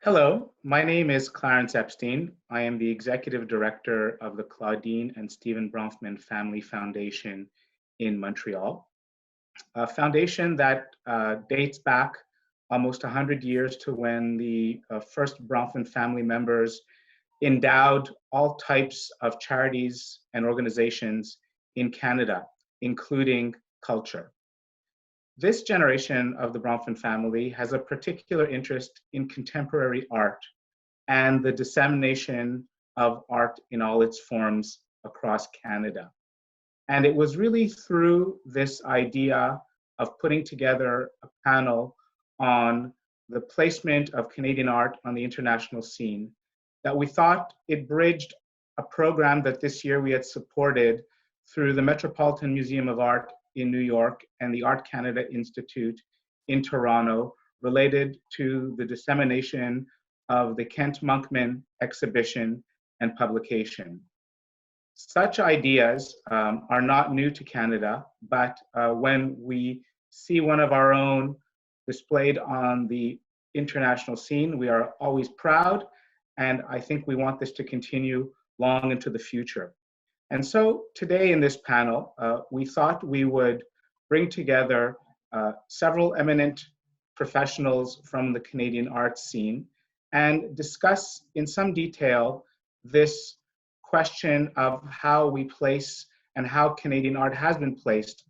Hello, my name is Clarence Epstein. I am the Executive Director of the Claudine and Stephen Bronfman Family Foundation in Montreal, a foundation that dates back almost 100 years to when the first Bronfman family members endowed all types of charities and organizations in Canada, including culture. This generation of the Bronfman family has a particular interest in contemporary art and the dissemination of art in all its forms across Canada. And it was really through this idea of putting together a panel on the placement of Canadian art on the international scene that we thought it bridged a program that this year we had supported through the Metropolitan Museum of Art in New York and the Art Canada Institute in Toronto, related to the dissemination of the Kent Monkman exhibition and publication. Such ideas are not new to Canada, but when we see one of our own displayed on the international scene, we are always proud, and I think we want this to continue long into the future. And so today in this panel, we thought we would bring together several eminent professionals from the Canadian arts scene and discuss in some detail this question of how we place and how Canadian art has been placed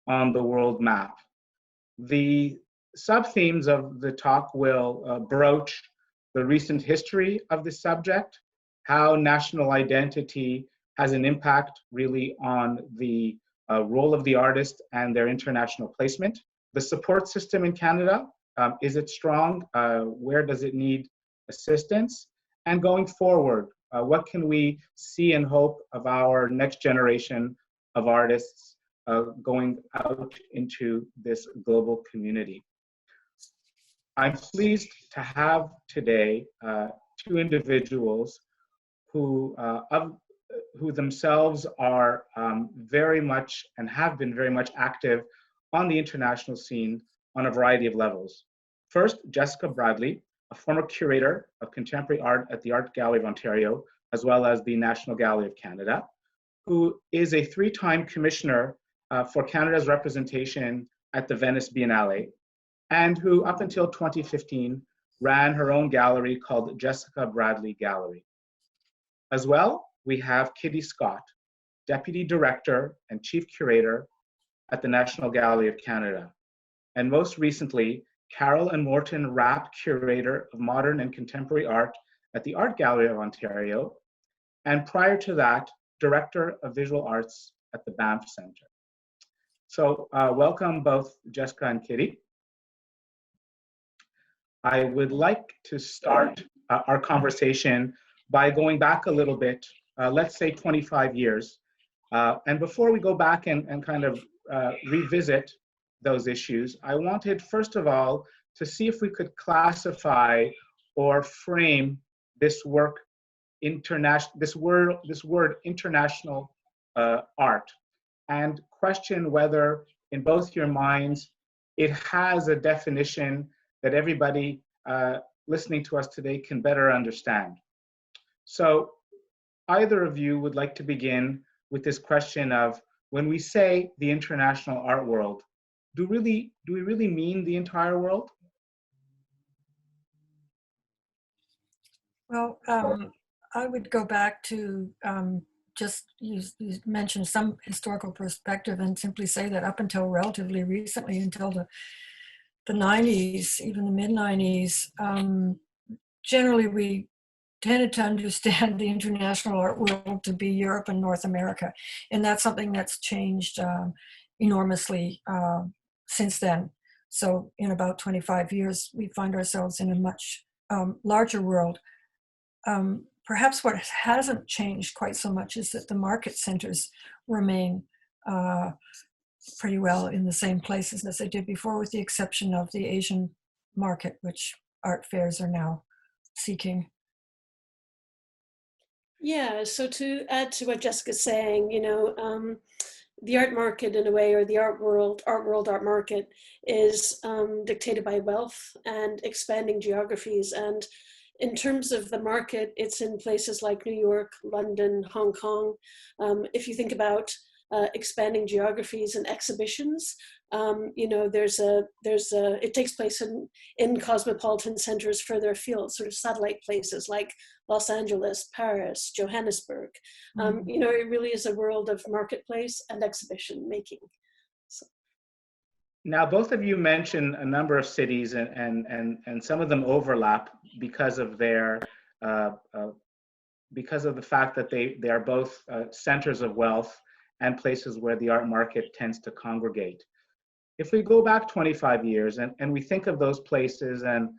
on the world map. The sub-themes of the talk will broach the recent history of the subject, how national identity has an impact really on the role of the artist and their international placement. The support system in Canada, is it strong? Where does it need assistance? And going forward, what can we see and hope of our next generation of artists going out into this global community? I'm pleased to have today two individuals who themselves are very much and have been very much active on the international scene on a variety of levels. First, Jessica Bradley, a former curator of contemporary art at the Art Gallery of Ontario, as well as the National Gallery of Canada, who is a three-time commissioner for Canada's representation at the Venice Biennale, and who up until 2015 ran her own gallery called Jessica Bradley Gallery. As well, we have Kitty Scott, Deputy Director and Chief Curator at the National Gallery of Canada. And most recently, Carol and Morton Rapp, Curator of Modern and Contemporary Art at the Art Gallery of Ontario. And prior to that, Director of Visual Arts at the Banff Center. So welcome both Jessica and Kitty. I would like to start our conversation by going back a little bit, let's say 25 years. And before we go back and kind of revisit those issues, I wanted, first of all, to see if we could classify or frame this work, this word international art, and question whether, in both your minds, it has a definition that everybody listening to us today can better understand. So either of you would like to begin with this question of, when we say the international art world, do we really mean the entire world? Well, I would go back to just, you mentioned some historical perspective, and simply say that up until relatively recently, until the 90s, even the mid-90s, generally we tended to understand the international art world to be Europe and North America. And that's something that's changed enormously since then. So in about 25 years, we find ourselves in a much larger world. Perhaps what hasn't changed quite so much is that the market centers remain pretty well in the same places as they did before, with the exception of the Asian market, which art fairs are now seeking. Yeah, so to add to what Jessica's saying, the art market in a way, or the art market is dictated by wealth and expanding geographies. And in terms of the market, it's in places like New York, London, Hong Kong. If you think about expanding geographies and exhibitions, you know, it takes place in cosmopolitan centers further afield, sort of satellite places like Los Angeles, Paris, Johannesburg. You know, it really is a world of marketplace and exhibition making. So. Now, both of you mentioned a number of cities, and some of them overlap because of their because of the fact that they are both centers of wealth and places where the art market tends to congregate. If we go back 25 years and we think of those places and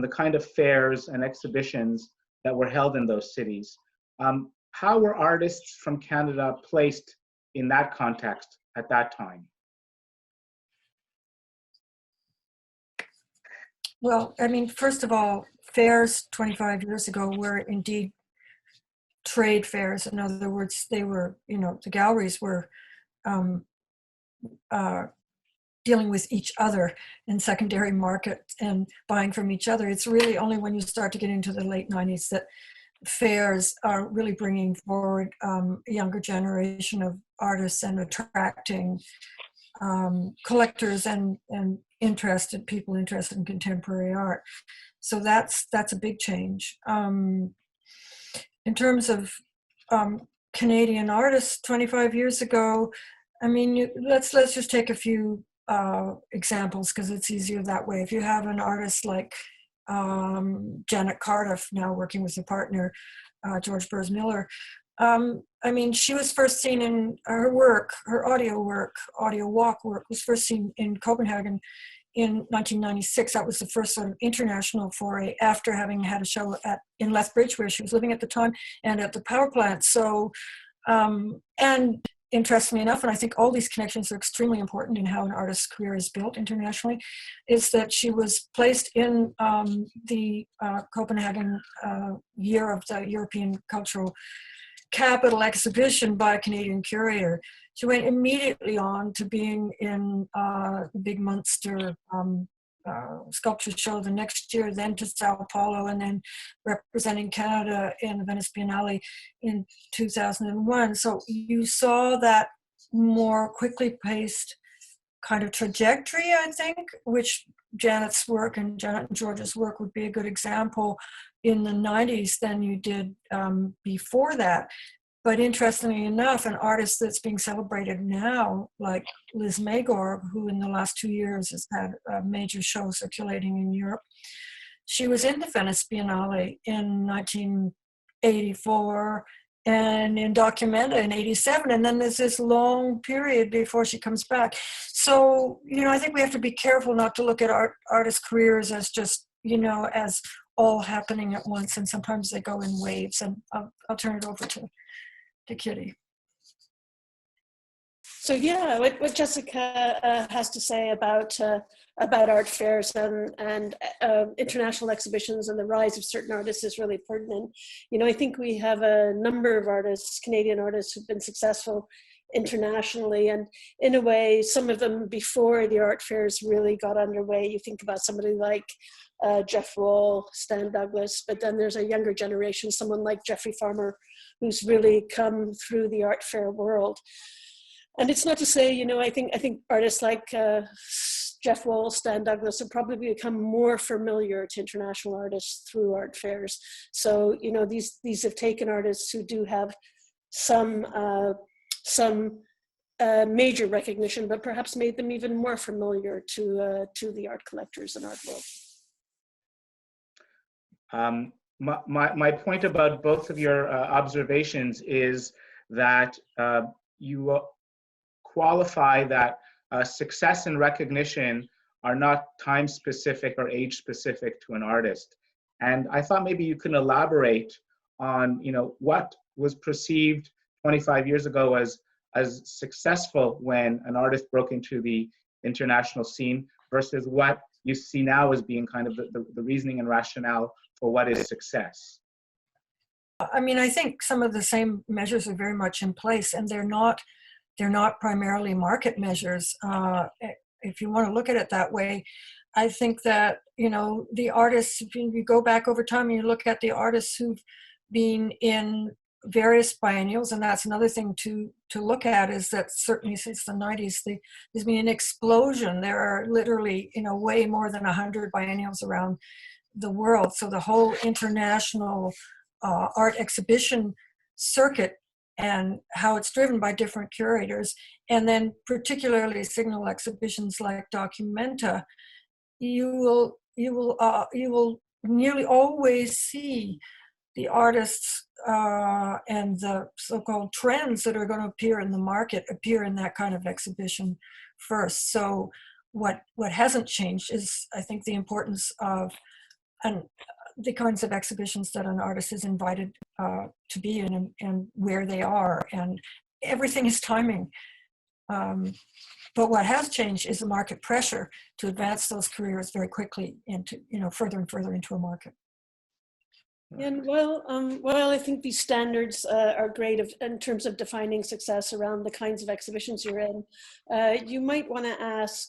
the kind of fairs and exhibitions that were held in those cities, how were artists from Canada placed in that context at that time? Well, I mean, first of all, fairs 25 years ago were indeed trade fairs. In other words, they were, you know, the galleries were dealing with each other in secondary market and buying from each other. It's really only when you start to get into the late 90s that fairs are really bringing forward a younger generation of artists and attracting collectors and people interested in contemporary art. So that's a big change. In terms of Canadian artists 25 years ago, I mean, let's just take a few examples because it's easier that way. If you have an artist like Janet Cardiff, now working with a partner, George Burrs Miller, I mean, she was first seen in her work, her audio walk work was first seen in Copenhagen in 1996. That was the first sort of international foray after having had a show in Lethbridge, where she was living at the time, and at the power plant. So, and interestingly enough, and I think all these connections are extremely important in how an artist's career is built internationally, is that she was placed in the Copenhagen year of the European Cultural Capital exhibition by a Canadian curator. She went immediately on to being in the big Munster sculpture show the next year, then to Sao Paulo, and then representing Canada in the Venice Biennale in 2001. So you saw that more quickly paced kind of trajectory, I think, which Janet's work and Janet and George's work would be a good example in the 90s than you did before that. But interestingly enough, an artist that's being celebrated now, like Liz Magor, who in the last 2 years has had a major show circulating in Europe, she was in the Venice Biennale in 1984 and in Documenta in 87. And then there's this long period before she comes back. So, you know, I think we have to be careful not to look at artists' careers as just, you know, as all happening at once. And sometimes they go in waves. And I'll turn it over to Kitty. So yeah, what Jessica has to say about art fairs and international exhibitions and the rise of certain artists is really pertinent. You know, I think we have a number of artists, Canadian artists, who've been successful internationally, and in a way, some of them before the art fairs really got underway. You think about somebody like Jeff Wall, Stan Douglas, but then there's a younger generation, someone like Jeffrey Farmer, who's really come through the art fair world. And it's not to say, you know, I think artists like Jeff Wall, Stan Douglas have probably become more familiar to international artists through art fairs. So, you know, these have taken artists who do have some major recognition, but perhaps made them even more familiar to the art collectors and art world. My point about both of your observations is that you qualify that success and recognition are not time specific or age specific to an artist. And I thought maybe you can elaborate on, you know, what was perceived 25 years ago as successful when an artist broke into the international scene versus what you see now as being kind of the reasoning and rationale for what is success. I mean, I think some of the same measures are very much in place, and they're not primarily market measures. If you want to look at it that way, I think that, the artists, if you go back over time and you look at the artists who've been in various biennials, and that's another thing to look at, is that certainly since the 90s, there's been an explosion. There are literally, way more than 100 biennials around the world. So the whole international art exhibition circuit and how it's driven by different curators, and then particularly signal exhibitions like Documenta, you will nearly always see the artists and the so-called trends that are going to appear in the market appear in that kind of exhibition first. So what hasn't changed is, I think, the importance of the kinds of exhibitions that an artist is invited to be in, and where they are, and everything is timing. But what has changed is the market pressure to advance those careers very quickly into, further and further into a market. And well, I think these standards are great in terms of defining success around the kinds of exhibitions you're in. You might want to ask,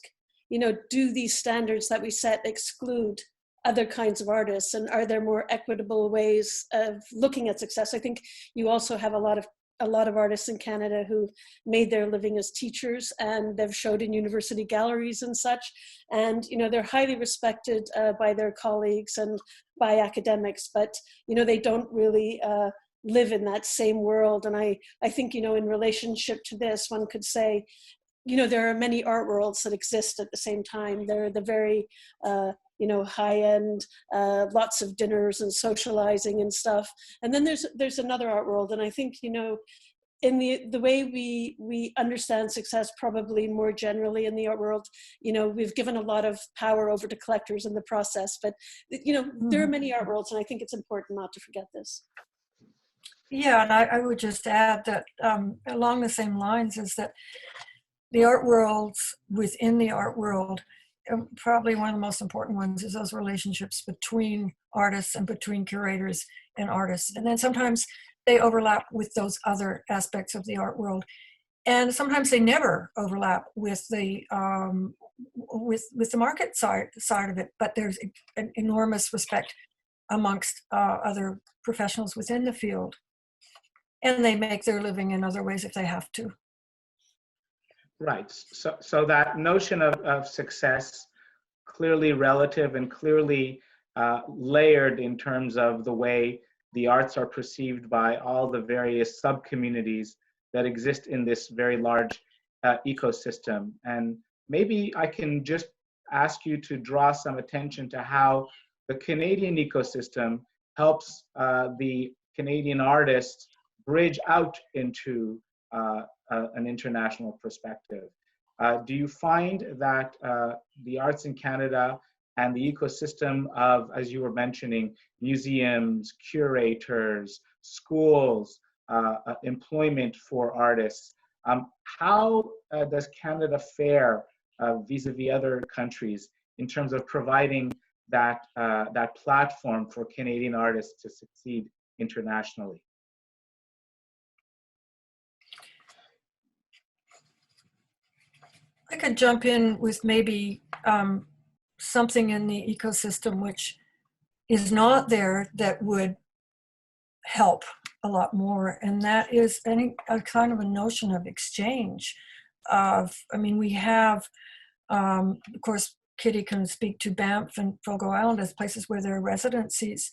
do these standards that we set exclude other kinds of artists, and are there more equitable ways of looking at success? I think you also have a lot of artists in Canada who made their living as teachers, and they've showed in university galleries and such. And, they're highly respected by their colleagues and by academics, but, they don't really live in that same world. And I think, in relationship to this, one could say, there are many art worlds that exist at the same time. They're the very, high end, lots of dinners and socializing and stuff. And then there's another art world. And I think, in the way we understand success, probably more generally in the art world, we've given a lot of power over to collectors in the process. But, there are many art worlds, and I think it's important not to forget this. Yeah, and I would just add that along the same lines is that the art worlds within the art world, probably one of the most important ones is those relationships between artists and between curators and artists. And then sometimes they overlap with those other aspects of the art world. And sometimes they never overlap with the market side of it, but there's an enormous respect amongst other professionals within the field. And they make their living in other ways if they have to. Right. So that notion of success, clearly relative and clearly layered in terms of the way the arts are perceived by all the various sub-communities that exist in this very large ecosystem. And maybe I can just ask you to draw some attention to how the Canadian ecosystem helps the Canadian artists bridge out into an international perspective. Do you find that the arts in Canada and the ecosystem of, as you were mentioning, museums, curators, schools, employment for artists, how does Canada fare vis-a-vis other countries in terms of providing that platform for Canadian artists to succeed internationally? I could jump in with maybe something in the ecosystem which is not there that would help a lot more, and that is a kind of a notion of exchange. We have, of course, Kitty can speak to Banff and Fogo Island as places where there are residencies,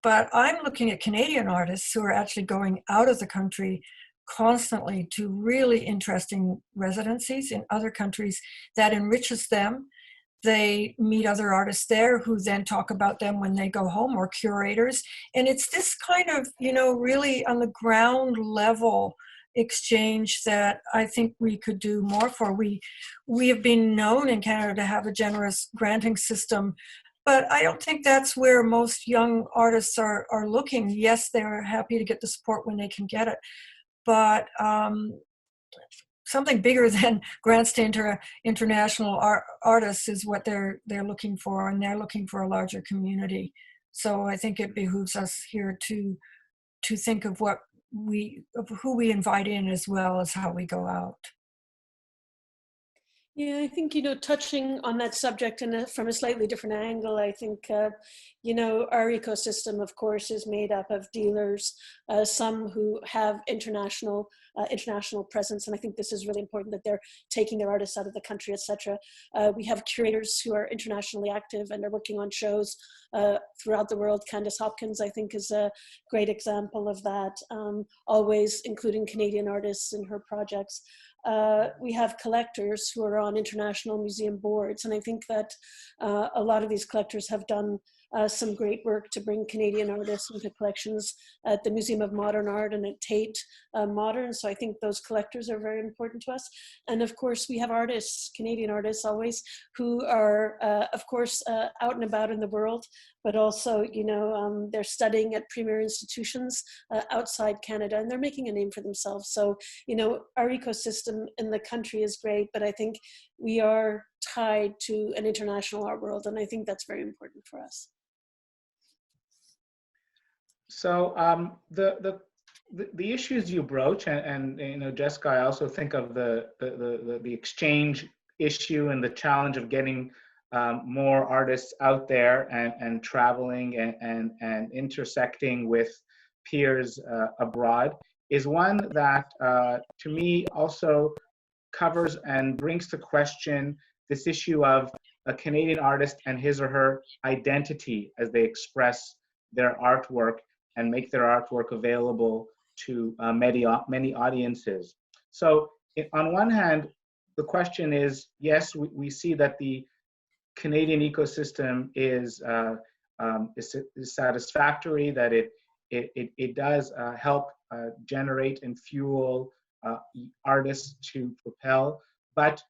but I'm looking at Canadian artists who are actually going out of the country constantly to really interesting residencies in other countries that enriches them. They meet other artists there who then talk about them when they go home, or curators. And it's this kind of, really on the ground level exchange that I think we could do more for. We have been known in Canada to have a generous granting system, but I don't think that's where most young artists are looking. Yes, they're happy to get the support when they can get it, but something bigger than grants to international artists is what they're looking for, and they're looking for a larger community. So I think it behooves us here to think of who we invite in as well as how we go out. Yeah, I think, touching on that subject from a slightly different angle, I think, our ecosystem, of course, is made up of dealers, some who have international presence. And I think this is really important that they're taking their artists out of the country, etc. We have curators who are internationally active and are working on shows throughout the world. Candice Hopkins, I think, is a great example of that, always including Canadian artists in her projects. We have collectors who are on international museum boards. And I think that a lot of these collectors have done some great work to bring Canadian artists into collections at the Museum of Modern Art and at Tate Modern. So I think those collectors are very important to us. And of course, we have artists, Canadian artists always, who are, of course, out and about in the world, but also, they're studying at premier institutions outside Canada, and they're making a name for themselves. So, our ecosystem in the country is great, but I think we are tied to an international art world, and I think that's very important for us. So the issues you broach, and Jessica, I also think of the exchange issue and the challenge of getting more artists out there and traveling and intersecting with peers abroad is one that to me also covers and brings to question this issue of a Canadian artist and his or her identity as they express their artwork and make their artwork available to many audiences. So on one hand, the question is, yes, we see that the Canadian ecosystem is satisfactory, that it does help generate and fuel artists to propel, but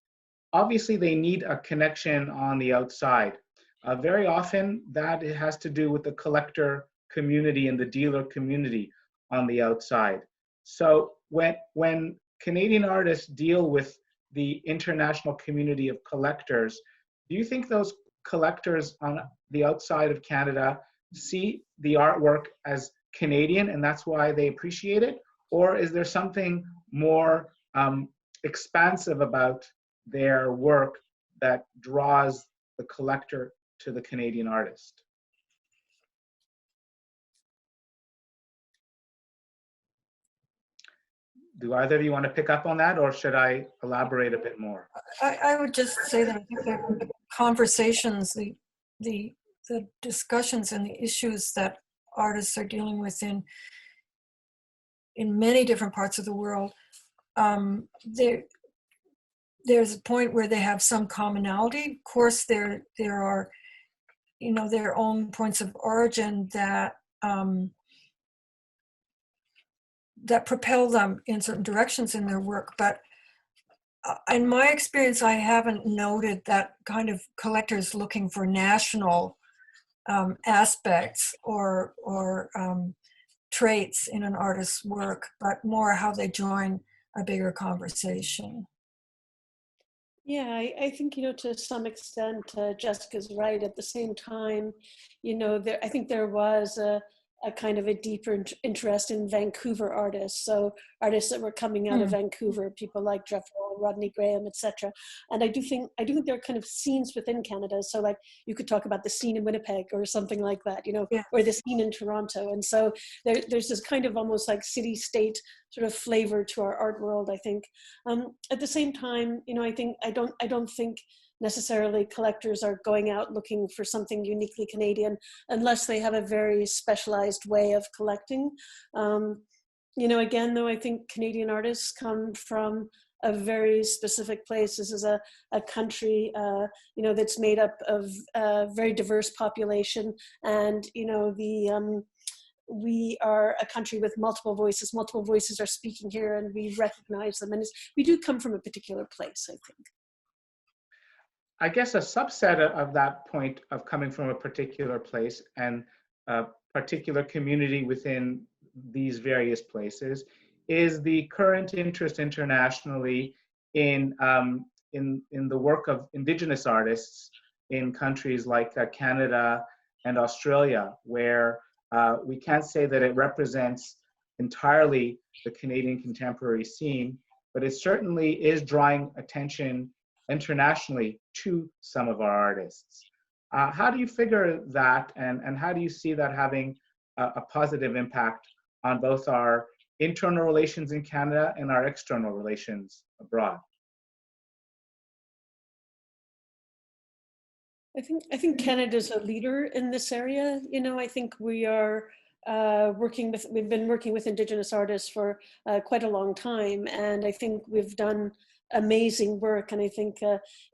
obviously they need a connection on the outside. Very often that has to do with the collector community and the dealer community on the outside. So when Canadian artists deal with the international community of collectors, do you think those collectors on the outside of Canada see the artwork as Canadian and that's why they appreciate it? Or is there something more expansive about their work that draws the collector to the Canadian artist? Do either of you want to pick up on that, or should I elaborate a bit more? I would just say that I think that the conversations, the discussions and the issues that artists are dealing with in many different parts of the world, there's a point where they have some commonality. Of course, there are, their own points of origin that that propel them in certain directions in their work. But in my experience, I haven't noted that kind of collectors looking for national aspects or traits in an artist's work, but more how they join a bigger conversation. Yeah, I think, to some extent, Jessica's right. At the same time, I think there was a kind of a deeper interest in Vancouver artists. So artists that were coming out of Vancouver, people like Jeff Rodney Graham, etc. And I do think there are kind of scenes within Canada. So like you could talk about the scene in Winnipeg or something like that, or the scene in Toronto. And so there's this kind of almost like city-state sort of flavor to our art world, I think. At the same time, I don't think necessarily collectors are going out looking for something uniquely Canadian unless they have a very specialized way of collecting. Again, though, I think Canadian artists come from a very specific place. This is a country, that's made up of a very diverse population, and we are a country with multiple voices. Multiple voices are speaking here, and we recognize them. And we do come from a particular place, I think. I guess a subset of that point of coming from a particular place and a particular community within these various places is the current interest internationally in the work of Indigenous artists in countries like Canada and Australia, where we can't say that it represents entirely the Canadian contemporary scene, but it certainly is drawing attention internationally to some of our artists. How do you figure that, and how do you see that having a positive impact on both our internal relations in Canada and our external relations abroad? I think Canada's a leader in this area. You know, I think we are we've been working with Indigenous artists for quite a long time, and I think we've done amazing work. And I think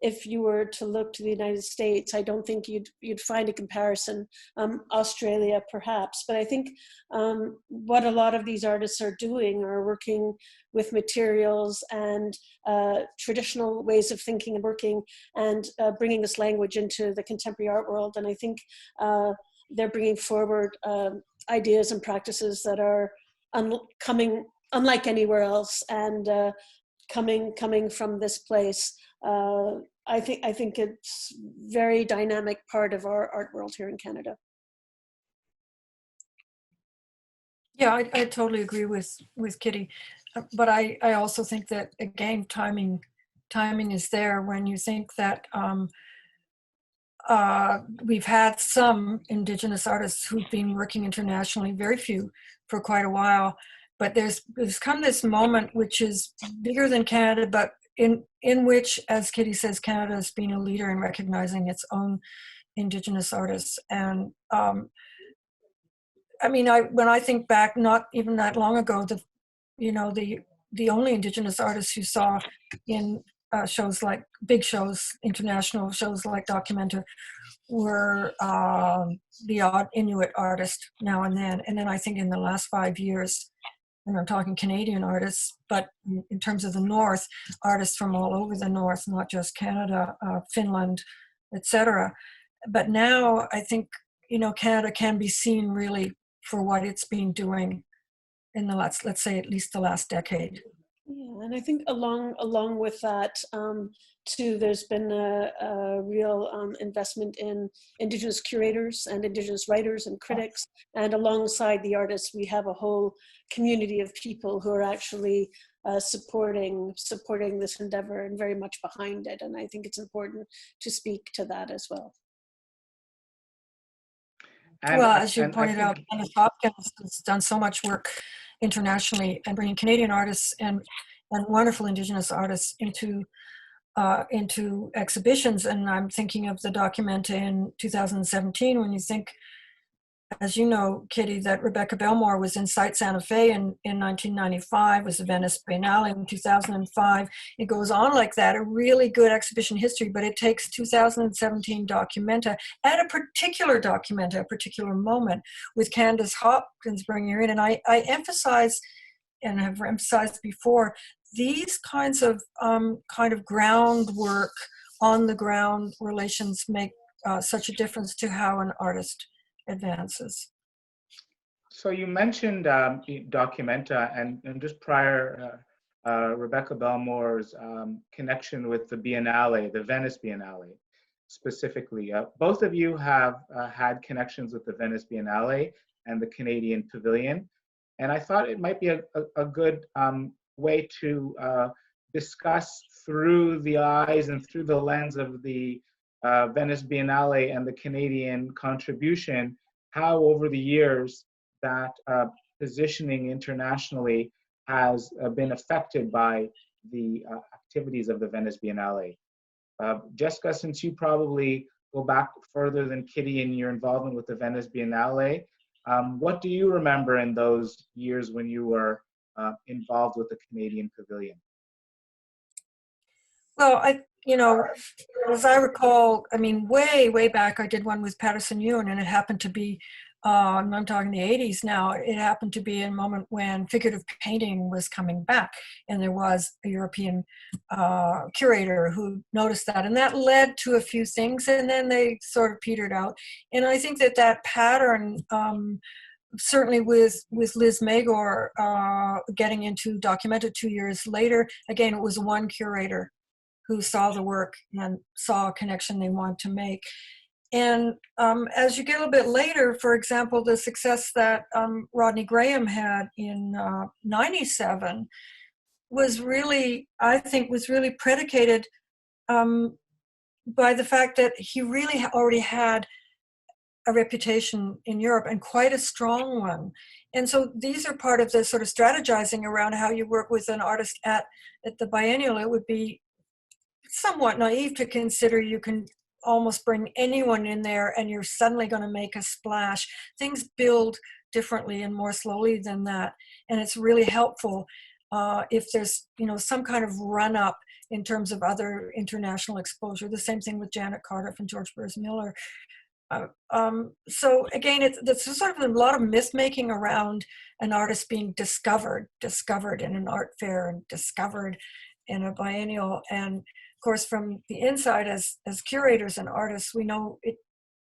if you were to look to the United States, I don't think you'd find a comparison. Australia, perhaps, but I think what a lot of these artists are doing are working with materials and traditional ways of thinking and working, and bringing this language into the contemporary art world. And I think they're bringing forward ideas and practices that are coming unlike anywhere else, and coming from this place. I think it's very dynamic part of our art world here in Canada. Yeah, I totally agree with Kitty, but I also think that, again, timing is there when you think that we've had some Indigenous artists who've been working internationally, very few, for quite a while, but there's come this moment which is bigger than Canada, but in which, as Kitty says, Canada has been a leader in recognizing its own Indigenous artists. And I mean, when I think back, not even that long ago, the only Indigenous artists you saw in shows like big shows, international shows like Documenta, were the odd Inuit artist now and then. And then I think in the last 5 years, and I'm talking Canadian artists, but in terms of the North, artists from all over the North, not just Canada, Finland, etc. But now I think, Canada can be seen really for what it's been doing in the last, let's say, at least the last decade. Yeah, and I think along with that, too, there's been a real investment in Indigenous curators and Indigenous writers and critics. And alongside the artists, we have a whole community of people who are actually supporting this endeavor and very much behind it. And I think it's important to speak to that as well. Well, as you pointed out, Kenneth Hopkins has done so much work internationally and bringing Canadian artists and wonderful Indigenous artists into exhibitions. And I'm thinking of the Documenta in 2017, when you think, as you know, Kitty, that Rebecca Belmore was in Site Santa Fe in 1995, was the Venice Biennale in 2005. It goes on like that, a really good exhibition history, but it takes 2017 Documenta at a particular Documenta, a particular moment, with Candace Hopkins bringing her in. And I emphasize, and have emphasized before, these kinds of groundwork, on the ground relations make such a difference to how an artist advances. So you mentioned Documenta, and just prior, Rebecca Belmore's connection with the Biennale, the Venice Biennale specifically. Both of you have had connections with the Venice Biennale and the Canadian Pavilion, and I thought it might be a good way to discuss through the eyes and through the lens of the Venice Biennale and the Canadian contribution, how over the years that positioning internationally has been affected by the activities of the Venice Biennale. Jessica, since you probably go back further than Kitty in your involvement with the Venice Biennale, what do you remember in those years when you were involved with the Canadian Pavilion? Well, as I recall, I mean, way back, I did one with Patterson Ewan, and it happened to be, I'm talking the 80s now, it happened to be a moment when figurative painting was coming back, and there was a European curator who noticed that, and that led to a few things, and then they sort of petered out. And I think that pattern, certainly with Liz Magor getting into Documenta 2 years later, again, it was one curator who saw the work and saw a connection they want to make. And as you get a little bit later, for example, the success that Rodney Graham had in 97 was really, I think, was really predicated by the fact that he really already had a reputation in Europe, and quite a strong one. And so these are part of the sort of strategizing around how you work with an artist at the biennial. It would be somewhat naive to consider you can almost bring anyone in there and you're suddenly going to make a splash. Things build differently and more slowly than that. And it's really helpful if there's, some kind of run up in terms of other international exposure. The same thing with Janet Cardiff and George Burrs Miller. So again, it's sort of a lot of myth-making around an artist being discovered in an art fair and discovered in a biennial. And of course, from the inside, as curators and artists, we know it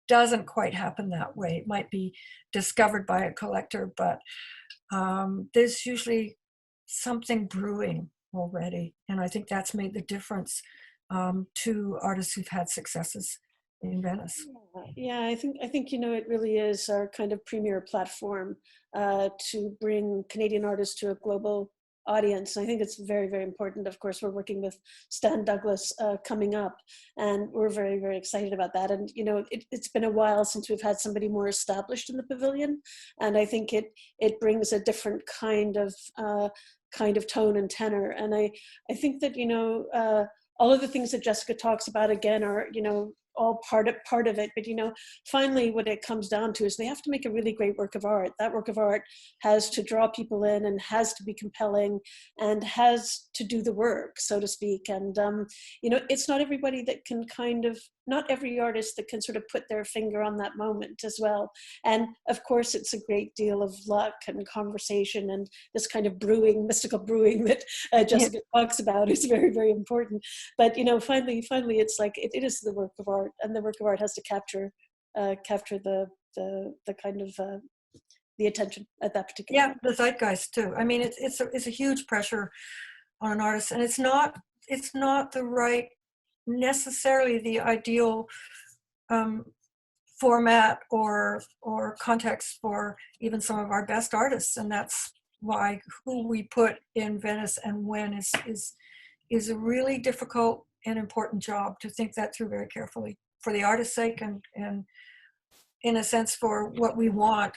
doesn't quite happen that way. It might be discovered by a collector, but there's usually something brewing already. And I think that's made the difference to artists who've had successes in Venice. Yeah, I think it really is our kind of premier platform to bring Canadian artists to a global audience. I think it's very, very important. Of course, we're working with Stan Douglas coming up, and we're very, very excited about that. And it's been a while since we've had somebody more established in the pavilion, and I think it brings a different kind of tone and tenor. And I think that all of the things that Jessica talks about again are all part of it, but finally what it comes down to is they have to make a really great work of art. That work of art has to draw people in and has to be compelling and has to do the work, so to speak. And it's not everybody that can not every artist that can sort of put their finger on that moment as well. And of course it's a great deal of luck and conversation, and this kind of mystical brewing that Jessica talks about is very, very important. But finally it's like it is the work of art, and the work of art has to capture the kind of the attention at that particular moment. The zeitgeist too. I mean, it's a huge pressure on an artist, and it's not necessarily the ideal format or context for even some of our best artists, and that's why who we put in Venice and when is a really difficult and important job to think that through very carefully for the artist's sake and in a sense for what we want,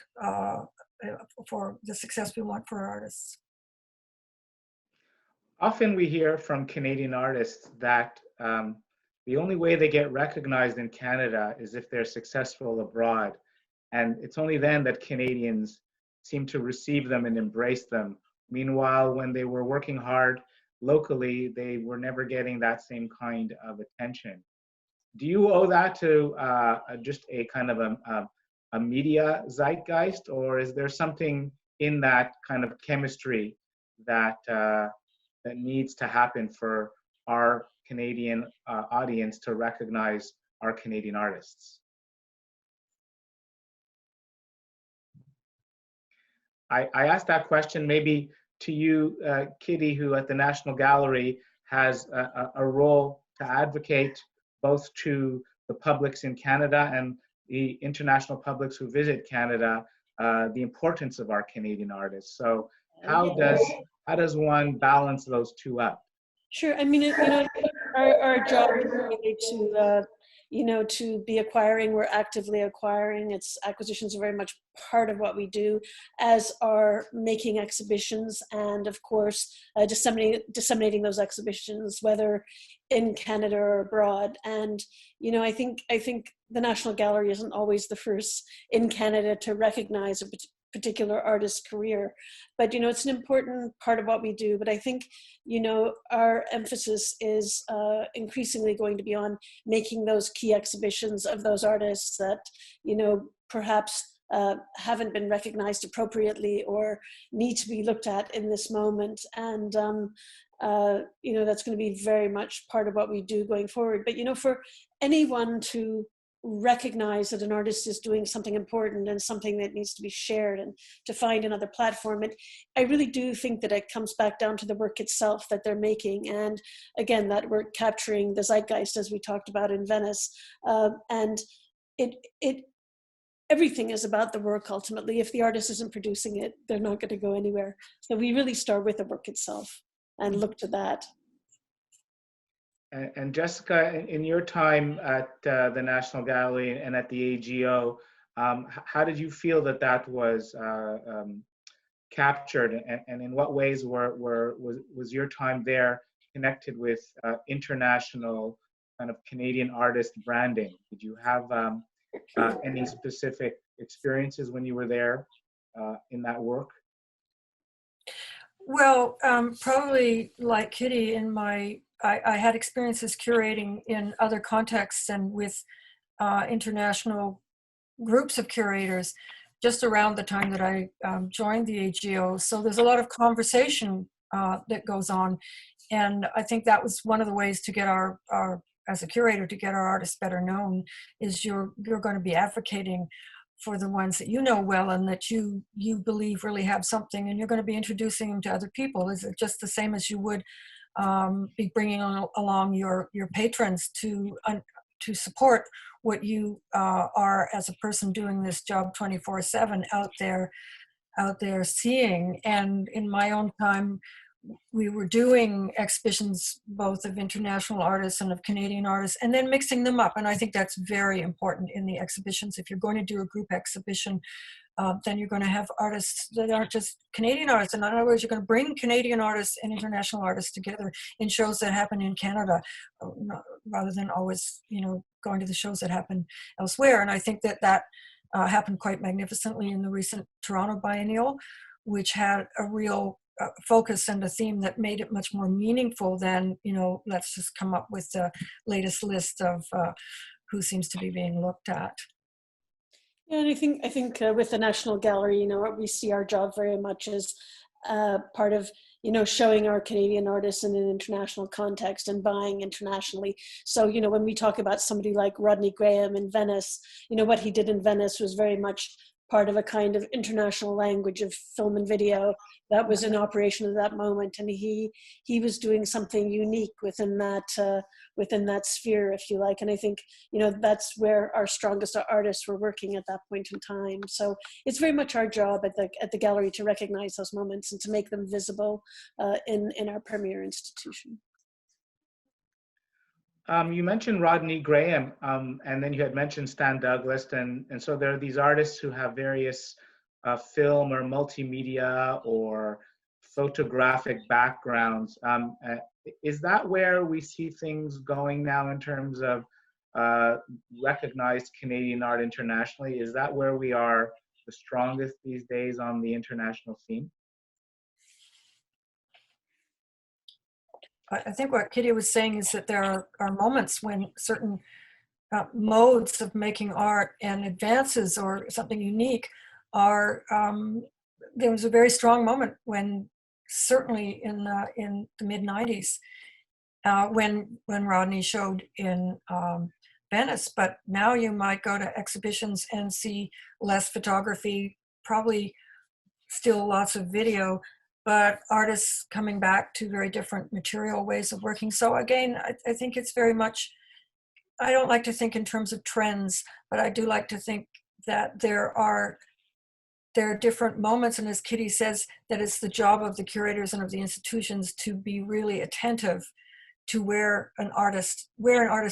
for the success we want for our artists. Often we hear from Canadian artists that the only way they get recognized in Canada is if they're successful abroad. And it's only then that Canadians seem to receive them and embrace them. Meanwhile, when they were working hard locally, they were never getting that same kind of attention. Do you owe that to just a kind of a media zeitgeist, or is there something in that kind of chemistry that that needs to happen for our Canadian audience to recognize our Canadian artists? I asked that question maybe to you, Kitty, who at the National Gallery has a role to advocate both to the publics in Canada and the international publics who visit Canada, the importance of our Canadian artists. So how does one balance those two up? Sure. I mean, our job is really to be acquiring. We're actively acquiring. Acquisitions are very much part of what we do, as are making exhibitions, and of course disseminating those exhibitions, whether in Canada or abroad. And I think the National Gallery isn't always the first in Canada to recognize a particular artist's career, but it's an important part of what we do. But I think our emphasis is increasingly going to be on making those key exhibitions of those artists that perhaps haven't been recognized appropriately or need to be looked at in this moment. And that's going to be very much part of what we do going forward. But for anyone to recognize that an artist is doing something important and something that needs to be shared, and to find another platform, I really do think that it comes back down to the work itself that they're making, and again, that work capturing the zeitgeist, as we talked about in Venice. And everything is about the work ultimately. If the artist isn't producing it, they're not going to go anywhere. So we really start with the work itself and look to that. And Jessica, in your time at the National Gallery and at the AGO, how did you feel that that was captured, and in what ways was your time there connected with international kind of Canadian artist branding? Did you have any specific experiences when you were there in that work? Well, probably like Kitty, I had experiences curating in other contexts and with international groups of curators just around the time that I joined the AGO. So there's a lot of conversation that goes on. And I think that was one of the ways to get our as a curator, to get our artists better known, is you're going to be advocating for the ones that you know well and that you believe really have something, and you're going to be introducing them to other people. Is it just the same as you would be bringing along your patrons to support what you are as a person doing this job 24/7 out there seeing? And in my own time, we were doing exhibitions both of international artists and of Canadian artists, and then mixing them up. And I think that's very important in the exhibitions. If you're going to do a group exhibition, then you're going to have artists that aren't just Canadian artists. In other words, you're going to bring Canadian artists and international artists together in shows that happen in Canada, rather than always, going to the shows that happen elsewhere. And I think that happened quite magnificently in the recent Toronto Biennial, which had a real focus and a theme that made it much more meaningful than, let's just come up with the latest list of who seems to be being looked at. Yeah, and I think with the National Gallery, we see our job very much as part of, showing our Canadian artists in an international context and buying internationally. So, when we talk about somebody like Rodney Graham in Venice, what he did in Venice was very much part of a kind of international language of film and video that was in operation at that moment, and he was doing something unique within that sphere, if you like. And I think that's where our strongest artists were working at that point in time. So it's very much our job at the gallery to recognize those moments and to make them visible in our premier institution. You mentioned Rodney Graham, and then you had mentioned Stan Douglas, and so there are these artists who have various film or multimedia or photographic backgrounds. Is that where we see things going now in terms of recognized Canadian art internationally? Is that where we are the strongest these days on the international scene? I think what Kitty was saying is that there are moments when certain modes of making art and advances or something unique are, there was a very strong moment when, certainly in the mid-90s, when Rodney showed in Venice. But now you might go to exhibitions and see less photography, probably still lots of video, but artists coming back to very different material ways of working. So again, I think it's very much, I don't like to think in terms of trends, but I do like to think that there are different moments, and as Kitty says, that it's the job of the curators and of the institutions to be really attentive to where an artist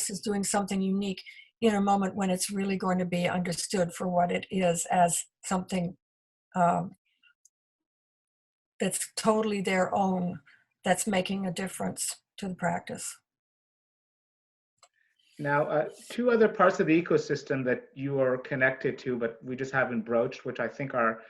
is doing something unique in a moment when it's really going to be understood for what it is, as something that's totally their own, that's making a difference to the practice. Now, two other parts of the ecosystem that you are connected to, but we just haven't broached, which I think are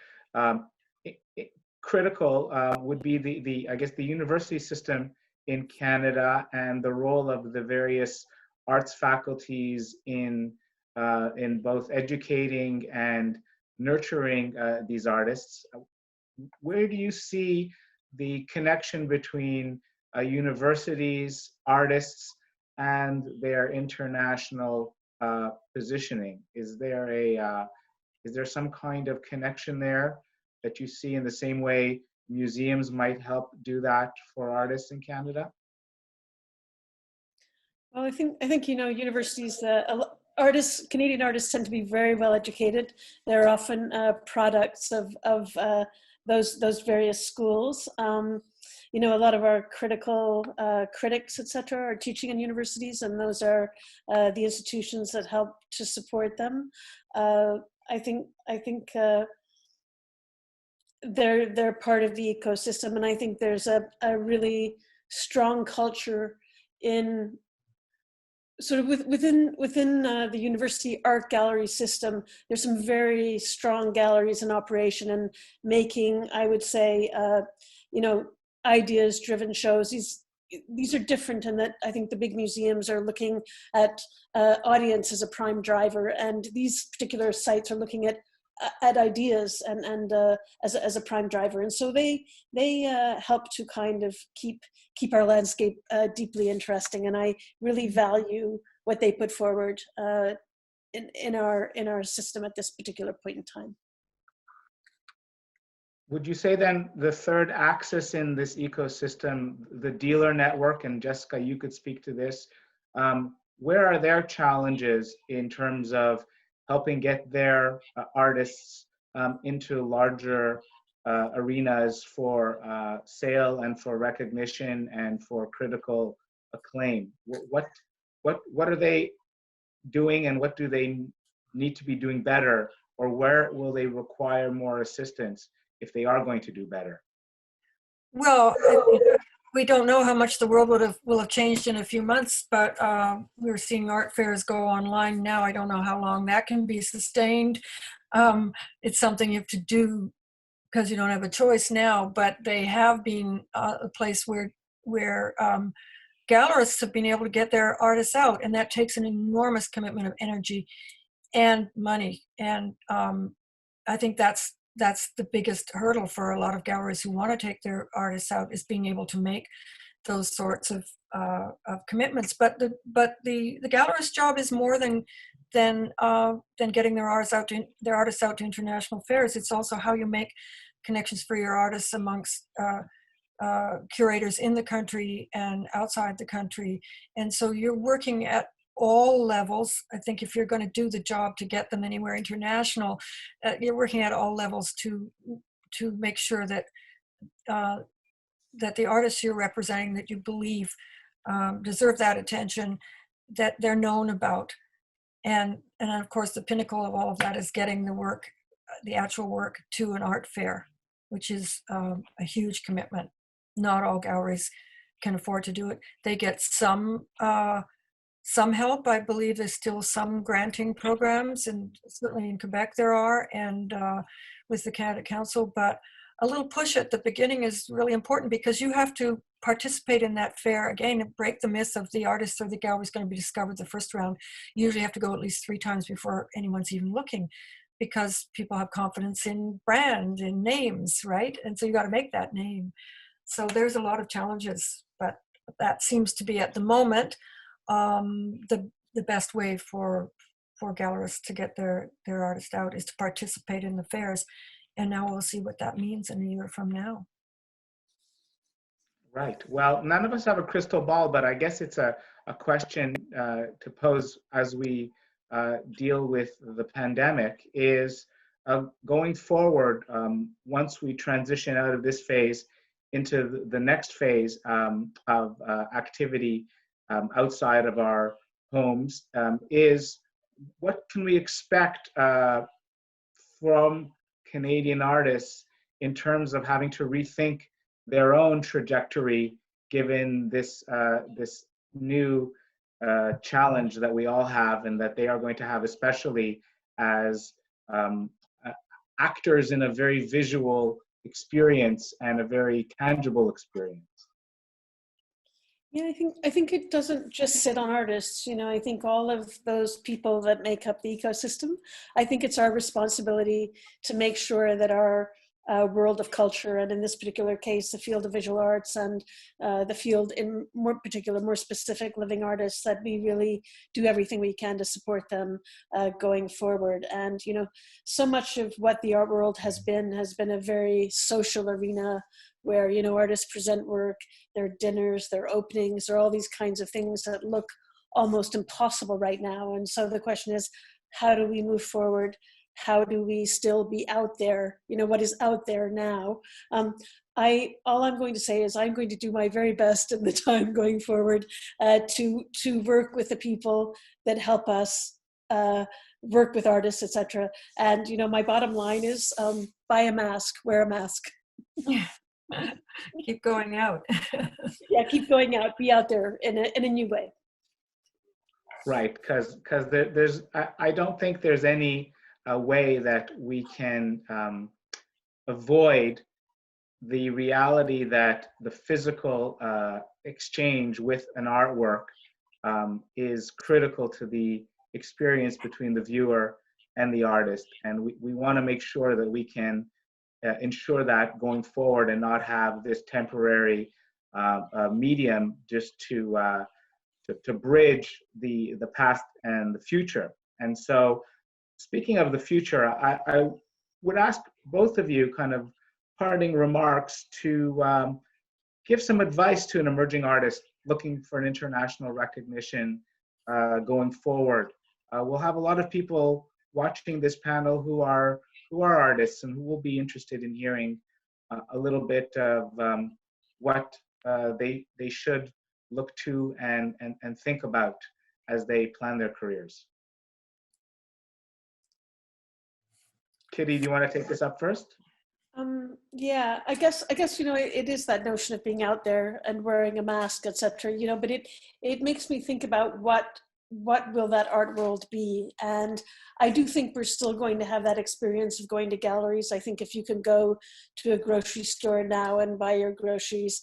critical, would be the I guess the university system in Canada and the role of the various arts faculties in both educating and nurturing these artists. Where do you see the connection between universities, artists, and their international positioning? Is there some kind of connection there that you see in the same way museums might help do that for artists in Canada? Well, I think universities, Canadian artists tend to be very well educated. They're often products of those various schools. you know, a lot of our critical critics, etc., are teaching in universities, and those are the institutions that help to support them. I think they're part of the ecosystem, and I think there's a really strong culture in sort of within the university art gallery system. There's some very strong galleries in operation and making, I would say, you know, ideas driven shows. These are different in that I think the big museums are looking at audience as a prime driver, and these particular sites are looking at ideas and as a prime driver, and so they help to kind of keep our landscape deeply interesting. And I really value what they put forward in our system at this particular point in time. Would you say then the third axis in this ecosystem, the dealer network, and Jessica, you could speak to this, where are their challenges in terms of helping get their artists into larger arenas for sale and for recognition and for critical acclaim? What are they doing, and what do they need to be doing better, or where will they require more assistance if they are going to do better? Well, we don't know how much the world will have changed in a few months, but we're seeing art fairs go online now. I don't know how long that can be sustained. It's something you have to do because you don't have a choice now, but they have been a place where gallerists have been able to get their artists out, and that takes an enormous commitment of energy and money. And I think that's the biggest hurdle for a lot of galleries who want to take their artists out, is being able to make those sorts of commitments. But the gallerist's job is more than getting their artists out to international fairs. It's also how you make connections for your artists amongst curators in the country and outside the country. And so you're working at all levels. I think if you're going to do the job to get them anywhere international, you're working at all levels to make sure that that the artists you're representing, that you believe deserve that attention, that they're known about. And of course, the pinnacle of all of that is getting the work, the actual work, to an art fair, which is a huge commitment. Not all galleries can afford to do it. They get some help. I believe there's still some granting programs, and certainly in Quebec there are, and with the Canada Council, but a little push at the beginning is really important, because you have to participate in that fair again and break the myth of the artist or the gallery is going to be discovered the first round. You usually have to go at least 3 times before anyone's even looking, because people have confidence in brand, in names, right? And so you got to make that name. So there's a lot of challenges, but that seems to be at the moment the best way for gallerists to get their artist out is to participate in the fairs. And now we'll see what that means in a year from now. Right. Well, none of us have a crystal ball, but I guess it's a question to pose as we deal with the pandemic is going forward, once we transition out of this phase into the next phase of activity outside of our homes, is what can we expect from Canadian artists in terms of having to rethink their own trajectory, given this this new challenge that we all have, and that they are going to have, especially as actors in a very visual experience and a very tangible experience? Yeah, I think it doesn't just sit on artists. You know, I think all of those people that make up the ecosystem, I think it's our responsibility to make sure that our world of culture, and in this particular case, the field of visual arts and the field in more particular, more specific living artists, that we really do everything we can to support them going forward. And, you know, so much of what the art world has been a very social arena where, you know, artists present work, their dinners, their openings, there are all these kinds of things that look almost impossible right now. And so the question is, how do we move forward? How do we still be out there? You know, what is out there now? all I'm going to say is I'm going to do my very best in the time going forward to work with the people that help us work with artists, etc. And my bottom line is buy a mask, wear a mask. Yeah. Keep going out. Yeah, keep going out, be out there in a new way. Right, because there's I don't think there's any way that we can avoid the reality that the physical exchange with an artwork is critical to the experience between the viewer and the artist. And we want to make sure that we can ensure that going forward and not have this temporary medium just to bridge the past and the future. And so speaking of the future, I would ask both of you kind of parting remarks to give some advice to an emerging artist looking for an international recognition going forward. We'll have a lot of people watching this panel who are artists and who will be interested in hearing a little bit of what they should look to and think about as they plan their careers. Kitty, do you want to take this up first? Yeah, I guess it is that notion of being out there and wearing a mask, etc. But it makes me think about what will that art world be. And I do think we're still going to have that experience of going to galleries. I think if you can go to a grocery store now and buy your groceries,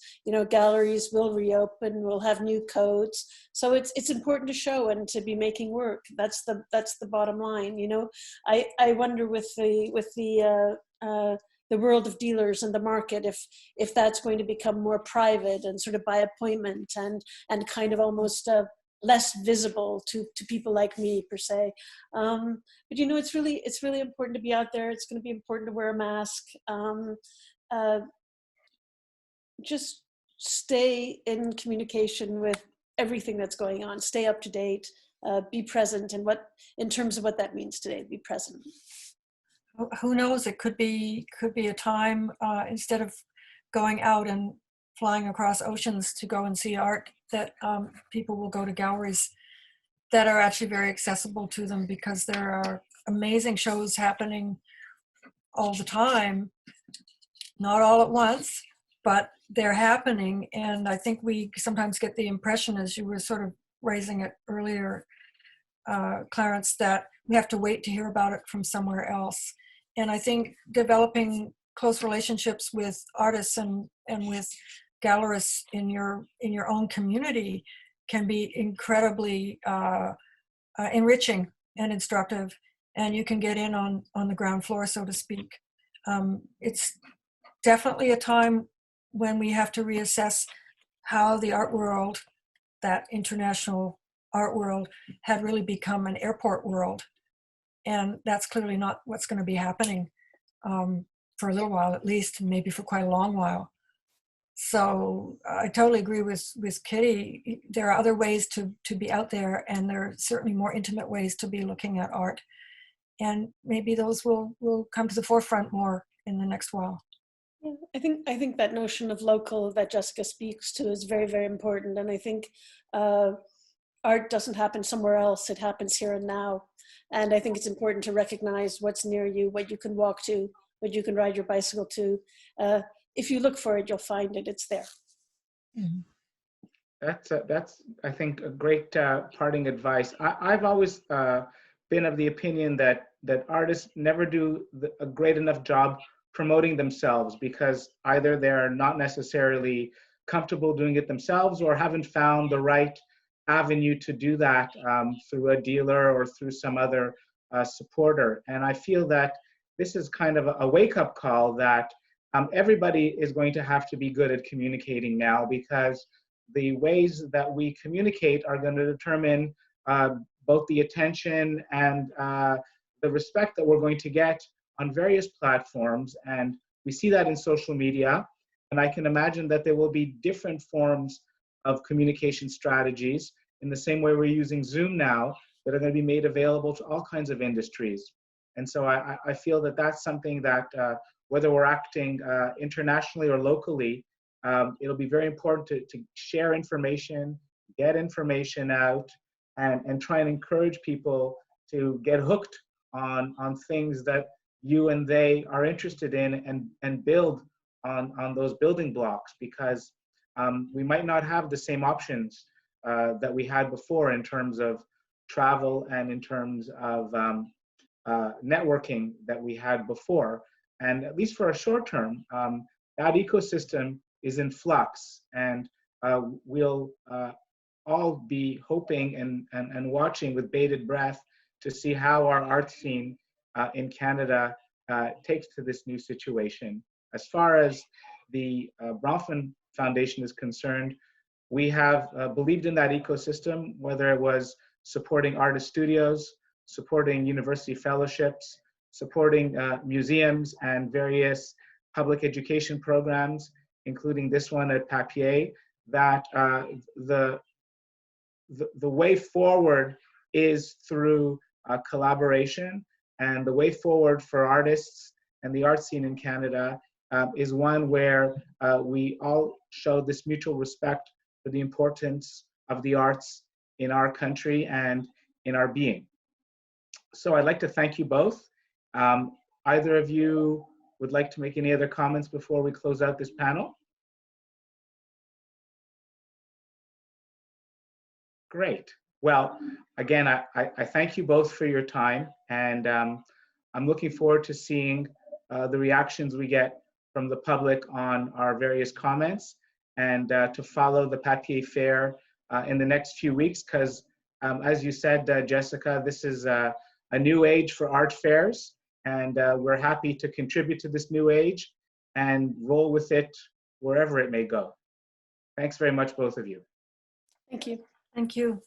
galleries will reopen, we'll have new codes. So it's important to show and to be making work. That's the bottom line. I wonder with the world of dealers and the market, if that's going to become more private and sort of by appointment and kind of almost less visible to people like me per se. But it's really important to be out there. It's going to be important to wear a mask. Just stay in communication with everything that's going on. Stay up to date. Be present in terms of what that means today. Be present. Who knows? It could be a time instead of going out and flying across oceans to go and see art, that people will go to galleries that are actually very accessible to them, because there are amazing shows happening all the time, not all at once, but they're happening. And I think we sometimes get the impression, as you were sort of raising it earlier, Clarence, that we have to wait to hear about it from somewhere else. And I think developing close relationships with artists and with gallerists in your own community can be incredibly enriching and instructive, and you can get in on the ground floor, so to speak. It's definitely a time when we have to reassess how the art world, that international art world, had really become an airport world, and that's clearly not what's going to be happening for a little while, at least, maybe for quite a long while. So I totally agree with Kitty. There are other ways to be out there, and there are certainly more intimate ways to be looking at art. And maybe those will come to the forefront more in the next while. Yeah, I think that notion of local that Jessica speaks to is very, very important. And I think art doesn't happen somewhere else. It happens here and now. And I think it's important to recognize what's near you, what you can walk to, what you can ride your bicycle to. If you look for it, you'll find it. It's there. Mm-hmm. That's I think a great parting advice. I've always been of the opinion that artists never do a great enough job promoting themselves, because either they're not necessarily comfortable doing it themselves or haven't found the right avenue to do that through a dealer or through some other supporter. And I feel that this is kind of a wake-up call that everybody is going to have to be good at communicating now, because the ways that we communicate are going to determine both the attention and the respect that we're going to get on various platforms. And we see that in social media. And I can imagine that there will be different forms of communication strategies in the same way we're using Zoom now, that are going to be made available to all kinds of industries. And so I feel that that's something that whether we're acting internationally or locally, it'll be very important to share information, get information out, and try and encourage people to get hooked on things that you and they are interested in, and build on those building blocks, because we might not have the same options that we had before in terms of travel and in terms of networking that we had before. And at least for a short term, that ecosystem is in flux, and we'll all be hoping and watching with bated breath to see how our art scene in Canada takes to this new situation. As far as the Bronfman Foundation is concerned, we have believed in that ecosystem, whether it was supporting artist studios, supporting university fellowships, supporting museums and various public education programs, including this one at Papier, that the way forward is through collaboration, and the way forward for artists and the art scene in Canada is one where we all show this mutual respect for the importance of the arts in our country and in our being. So I'd like to thank you both. Either of you would like to make any other comments before we close out this panel? Great. Well, again, I thank you both for your time, and I'm looking forward to seeing the reactions we get from the public on our various comments, and to follow the Papier Fair in the next few weeks, because as you said, Jessica, this is a new age for art fairs, and we're happy to contribute to this new age and roll with it wherever it may go. Thanks very much, both of you. Thank you. Thank you.